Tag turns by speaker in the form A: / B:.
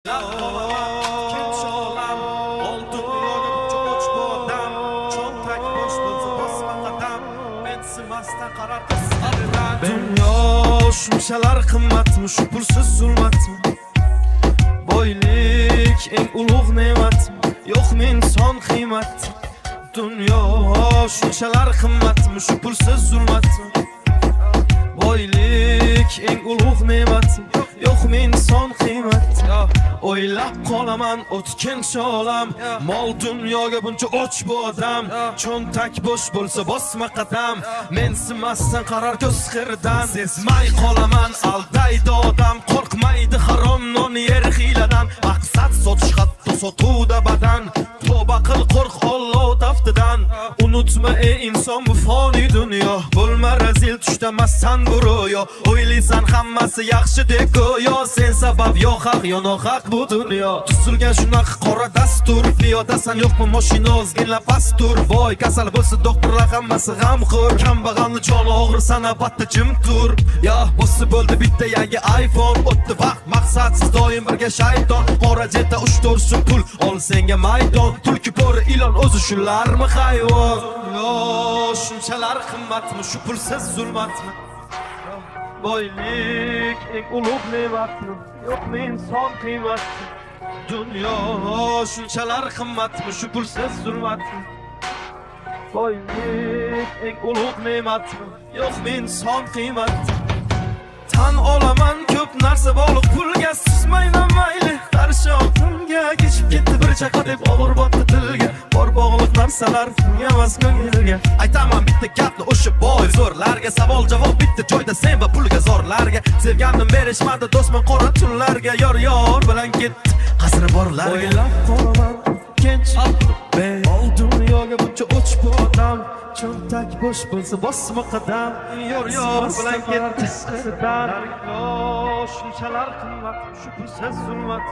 A: Kimchi olam, oltin yo'lib cho'ch bo'dam, cho'ntak bo'sh bo'lsa bosma qadam, mensimasdan qarar qisqardan. Dunyo shunchalar qimmatmi, shu pulsiz zulmatmi? Boylik eng ulug' ne'matmi, yo'qmi inson qiymati? Dunyo shunchalar qimmatmi, shu pulsiz zulmatmi? Boylik eng ulug' ne'matmi, yo'qmi inson qiymati? O'ylab qolaman o'tkinchi olam, mol dunyoga buncha och bu odam, cho'ntak bo'sh bo'lsa bosma qadam, mensimasdan qarar ko'z qirdan. Sezmay qolaman aldaydi odam, qo'rqmaydi harom non yer hiyladan, maqsad sotish hatto sotuvda badan, tavba qil qo'rq Alloh taftidan. Unutma ey inson bu foniy dunyo, bo'lma razil tushdamassan bu ro'yo, o'ylaysan hammasi yaxshi deb go'yo, sen sabab yo haq yo nohaq bu dunyo. Tuzilgan shunaqa qora dastur, piyodasan yo'qmi mashina ozgina pastur, voy kasal bo'lsa doktorlar hammasi g'amxo'r, kambag'alni joni og'ir sanabatda jim tur. Ya bo'lsa bo'ldi bitta yangi iPhone, o'tdi vaqt maqsadsiz doim birga shayton, qora jetda 3-4 so'm pul ol senga maydon, tulki bo'ri ilon o'zi shularmi hayvon? Yo shunchalar qimmatmi, shu pulsiz zulmatmi? Boylik eng ulug' ne'matmi, yo'qmi inson qiymati? Dunyo shunchalar qimmatmi, shu pulsiz zulmatmi? Boylik eng ulug' ne'matmi, yo'qmi inson qiymati? Tan olaman ko'p narsa bog'liq pulga, sizmayman mayli qarshi oqimga, kechib ketdi bir chaqa deb og'ir botdi dilga, bor bog'liq narsalar pulga emas ko'ngilga. Aytaman bitta gapni o'sha boy zo'rlarga, savol javob bitta joyda sen va pulga zorlarga, sevgandim berishmadi do'stman qora tunlarga, yor bilan ketdi qasri borlarga. O'ylab qolaman kench ol dunyoga buncha o'ch bu odam, cho'ntak bo'sh bo'lsa bosma qadam, yor bilan ketdi qisqirdan. Shunchalar qimmat, shu pulsiz zulmat.